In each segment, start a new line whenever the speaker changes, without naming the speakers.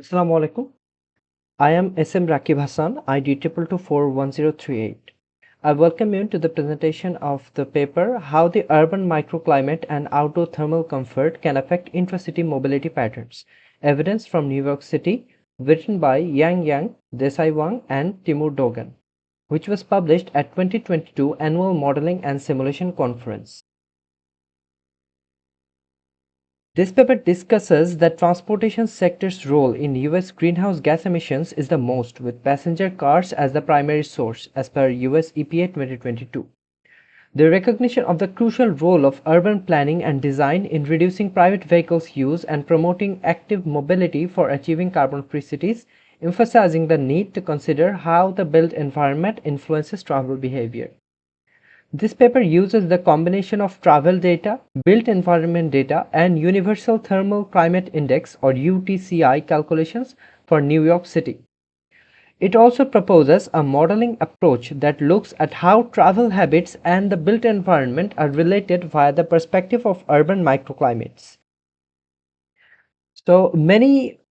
Assalamu alaikum. I am SM Rakib Hassan, ID 2224138. I welcome you to the presentation of the paper How the Urban Microclimate and Outdoor Thermal Comfort Can Affect Intracity Mobility Patterns. Evidence from New York City, written by Yang, Desai Wang, and Timur Dogan, which was published at 2022 Annual Modeling and Simulation Conference. This paper discusses the transportation sector's role in US greenhouse gas emissions is the most, with passenger cars as the primary source, as per US EPA 2022. The recognition of the crucial role of urban planning and design in reducing private vehicles' use and promoting active mobility for achieving carbon-free cities, emphasizing the need to consider how the built environment influences travel behavior. This paper uses the combination of travel data, built environment data, and Universal Thermal Climate Index or UTCI calculations for New York City. It also proposes a modeling approach that looks at how travel habits and the built environment are related via the perspective of urban microclimates. So many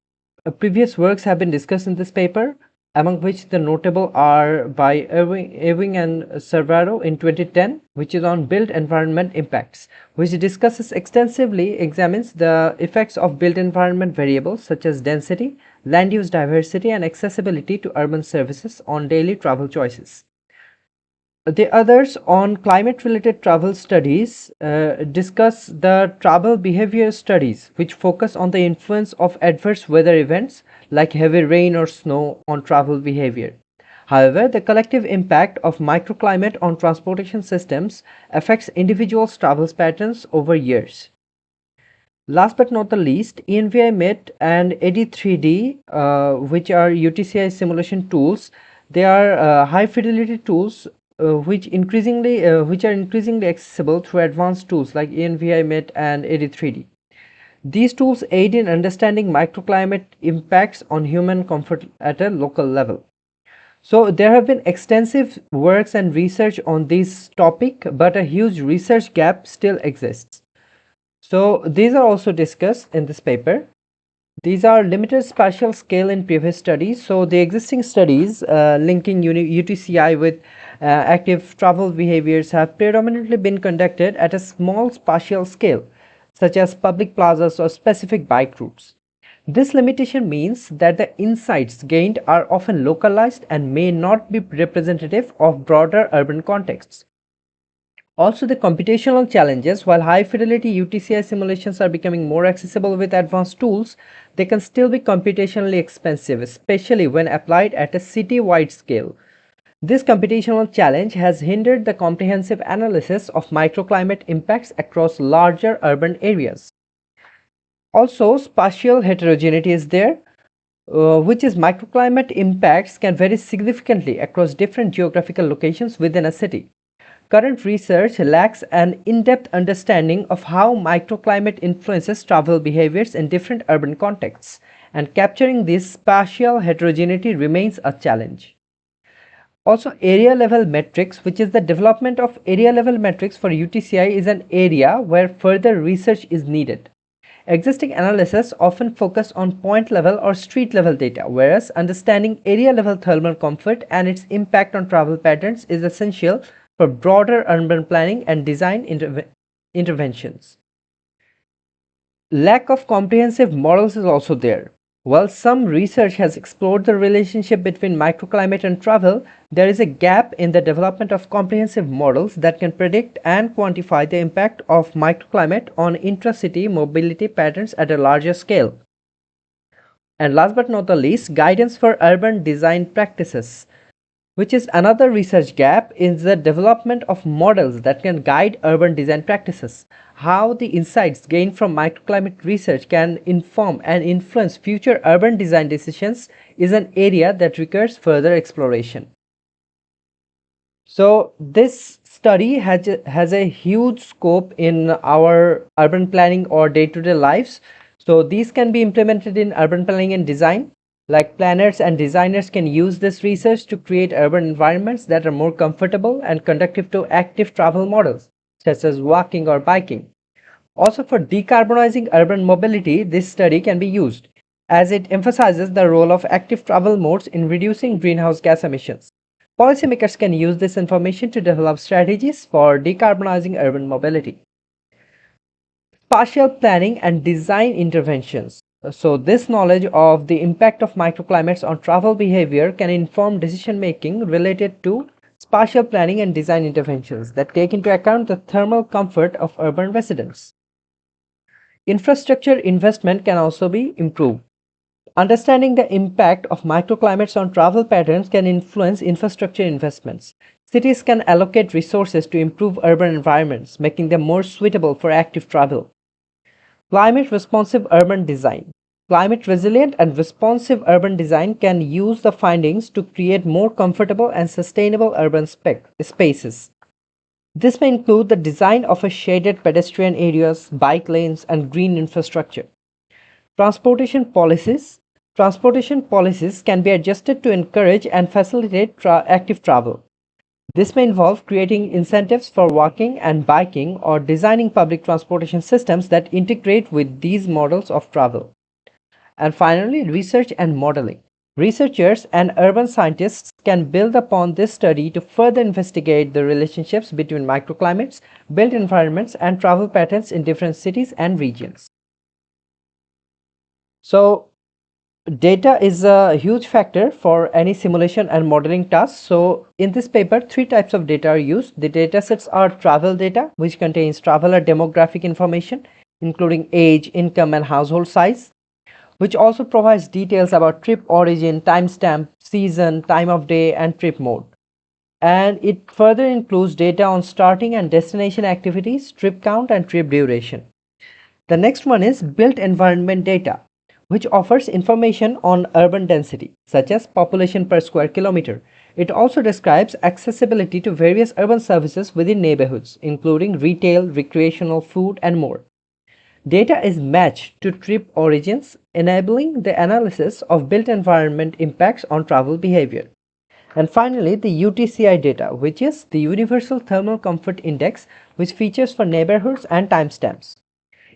previous works have been discussed in this paper, among which the notable are by Ewing and Servaro in 2010, which is on built environment impacts, which discusses extensively, examines the effects of built environment variables such as density, land use diversity, and accessibility to urban services on daily travel choices. The others on climate-related travel studies discuss the travel behavior studies, which focus on the influence of adverse weather events like heavy rain or snow on travel behavior. However, the collective impact of microclimate on transportation systems affects individuals' travel patterns over years. Last but not the least, ENVI-MIT and AD3D, which are UTCI simulation tools, they are high fidelity tools which are increasingly accessible through advanced tools like ENVI-MIT and AD3D. These tools aid in understanding microclimate impacts on human comfort at a local level. So there have been extensive works and research on this topic, but a huge research gap still exists. So these are also discussed in this paper. These are limited spatial scale in previous studies. So the existing studies linking UTCI with active travel behaviors have predominantly been conducted at a small spatial scale, such as public plazas or specific bike routes. This limitation means that the insights gained are often localized and may not be representative of broader urban contexts. Also, the computational challenges. While high-fidelity UTCI simulations are becoming more accessible with advanced tools, they can still be computationally expensive, especially when applied at a city-wide scale. This computational challenge has hindered the comprehensive analysis of microclimate impacts across larger urban areas. Also, spatial heterogeneity is there, which is microclimate impacts can vary significantly across different geographical locations within a city. Current research lacks an in-depth understanding of how microclimate influences travel behaviors in different urban contexts, and capturing this spatial heterogeneity remains a challenge. Also, area level metrics, which is the development of area level metrics for UTCI, is an area where further research is needed. Existing analysis often focus on point level or street level data, whereas understanding area level thermal comfort and its impact on travel patterns is essential for broader urban planning and design interventions. Lack of comprehensive models is also there. While some research has explored the relationship between microclimate and travel, there is a gap in the development of comprehensive models that can predict and quantify the impact of microclimate on intracity mobility patterns at a larger scale. And last but not the least, guidance for urban design practices, which is another research gap in the development of models that can guide urban design practices. How the insights gained from microclimate research can inform and influence future urban design decisions is an area that requires further exploration. So this study has a huge scope in our urban planning or day-to-day lives. So these can be implemented in urban planning and design. Like planners and designers can use this research to create urban environments that are more comfortable and conducive to active travel models, such as walking or biking. Also, for decarbonizing urban mobility, this study can be used. as it emphasizes the role of active travel modes in reducing greenhouse gas emissions. Policymakers can use this information to develop strategies for decarbonizing urban mobility. Spatial planning and design interventions. So, this knowledge of the impact of microclimates on travel behavior can inform decision making related to spatial planning and design interventions that take into account the thermal comfort of urban residents. Infrastructure investment can also be improved. Understanding the impact of microclimates on travel patterns can influence infrastructure investments. Cities can allocate resources to improve urban environments, making them more suitable for active travel. Climate responsive urban design. Climate resilient and responsive urban design can use the findings to create more comfortable and sustainable urban spaces. This may include the design of a shaded pedestrian areas, bike lanes, and green infrastructure. Transportation policies. Transportation policies can be adjusted to encourage and facilitate active travel. This may involve creating incentives for walking and biking or designing public transportation systems that integrate with these models of travel. And finally, research and modeling. Researchers and urban scientists can build upon this study to further investigate the relationships between microclimates, built environments, and travel patterns in different cities and regions. So, data is a huge factor for any simulation and modeling tasks. So in this paper, three types of data are used. The data sets are travel data, which contains traveler demographic information, including age, income, and household size, which also provides details about trip origin, timestamp, season, time of day, and trip mode. And it further includes data on starting and destination activities, trip count, and trip duration. The next one is built environment data, which offers information on urban density, such as population per square kilometer. It also describes accessibility to various urban services within neighborhoods, including retail, recreational, food, and more. Data is matched to trip origins, enabling the analysis of built environment impacts on travel behavior. And finally, the UTCI data, which is the Universal Thermal Comfort Index, which features for neighborhoods and timestamps.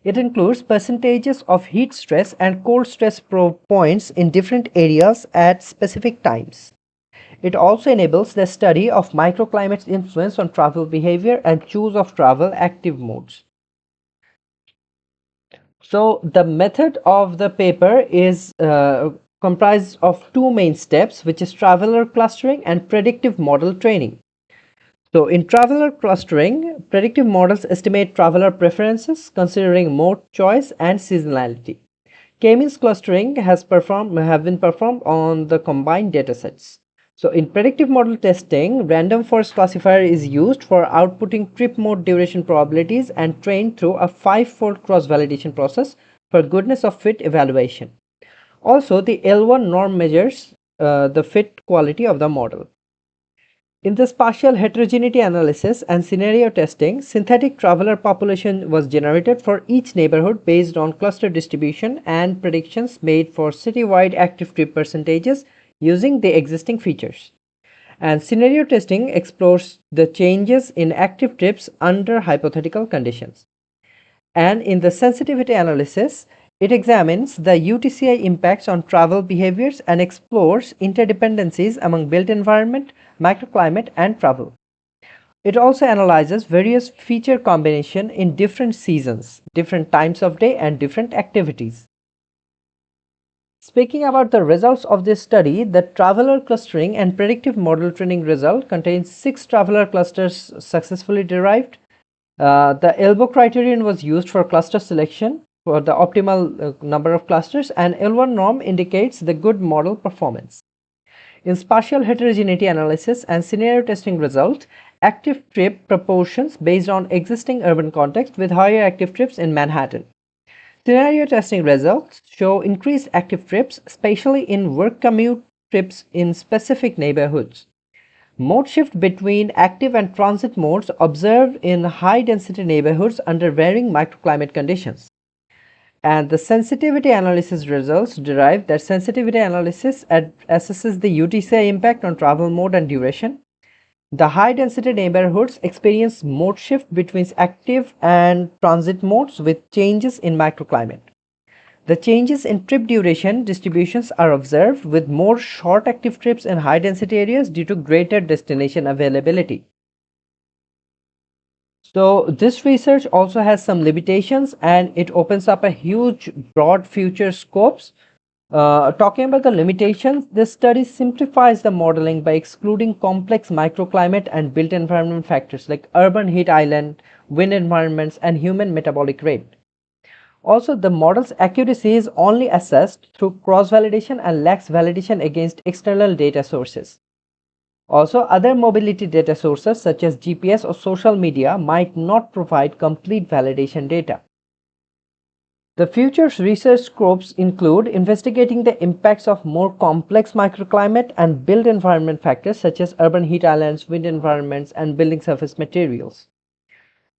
It includes percentages of heat stress and cold stress points in different areas at specific times. It also enables the study of microclimate's influence on travel behavior and choose of travel active modes. So the method of the paper is comprised of two main steps, which is traveler clustering and predictive model training. So in traveler clustering, predictive models estimate traveler preferences considering mode choice and seasonality. K-means clustering have been performed on the combined datasets. So in predictive model testing, random forest classifier is used for outputting trip mode duration probabilities and trained through a 5-fold cross-validation process for goodness of fit evaluation. Also, the L1 norm measures the fit quality of the model. In the spatial heterogeneity analysis and scenario testing, synthetic traveler population was generated for each neighborhood based on cluster distribution and predictions made for citywide active trip percentages using the existing features. And scenario testing explores the changes in active trips under hypothetical conditions. And in the sensitivity analysis, it examines the UTCI impacts on travel behaviors and explores interdependencies among built environment, microclimate, and travel. It also analyzes various feature combinations in different seasons, different times of day, and different activities. Speaking about the results of this study, the traveler clustering and predictive model training result contains 6 traveler clusters successfully derived. The elbow criterion was used for cluster selection for the optimal number of clusters, and L1 norm indicates the good model performance. In spatial heterogeneity analysis and scenario testing result, active trip proportions based on existing urban context with higher active trips in Manhattan. Scenario testing results show increased active trips, especially in work commute trips in specific neighborhoods. Mode shift between active and transit modes observed in high density neighborhoods under varying microclimate conditions. And the sensitivity analysis results derive that sensitivity analysis assesses the UTCI impact on travel mode and duration. The high density neighborhoods experience mode shift between active and transit modes with changes in microclimate. The changes in trip duration distributions are observed with more short active trips in high density areas due to greater destination availability. So this research also has some limitations and it opens up a huge broad future scopes. Talking about the limitations, this study simplifies the modeling by excluding complex microclimate and built environment factors like urban heat island, wind environments, and human metabolic rate. Also, the model's accuracy is only assessed through cross-validation and lacks validation against external data sources. Also, other mobility data sources such as GPS or social media might not provide complete validation data. The future research scopes include investigating the impacts of more complex microclimate and built environment factors such as urban heat islands, wind environments, and building surface materials,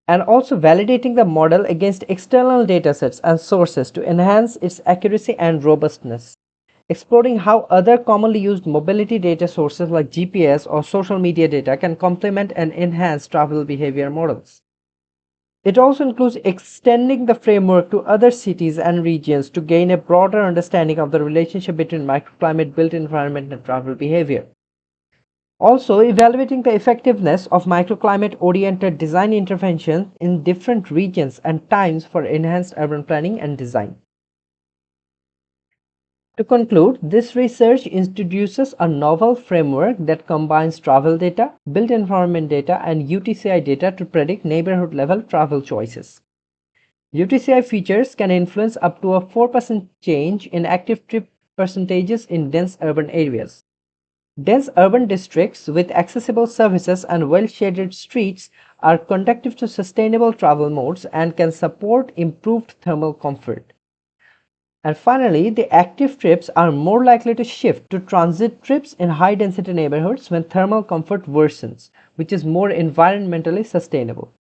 and also validating the model against external datasets and sources to enhance its accuracy and robustness. Exploring how other commonly used mobility data sources like GPS or social media data can complement and enhance travel behavior models. It also includes extending the framework to other cities and regions to gain a broader understanding of the relationship between microclimate, built environment, and travel behavior. Also, evaluating the effectiveness of microclimate-oriented design interventions in different regions and times for enhanced urban planning and design. To conclude, this research introduces a novel framework that combines travel data, built environment data, and UTCI data to predict neighborhood-level travel choices. UTCI features can influence up to a 4% change in active trip percentages in dense urban areas. Dense urban districts with accessible services and well-shaded streets are conducive to sustainable travel modes and can support improved thermal comfort. And finally, the active trips are more likely to shift to transit trips in high-density neighborhoods when thermal comfort worsens, which is more environmentally sustainable.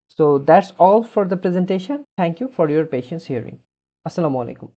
So that's all for the presentation. Thank you for your patience hearing. Assalamu alaikum.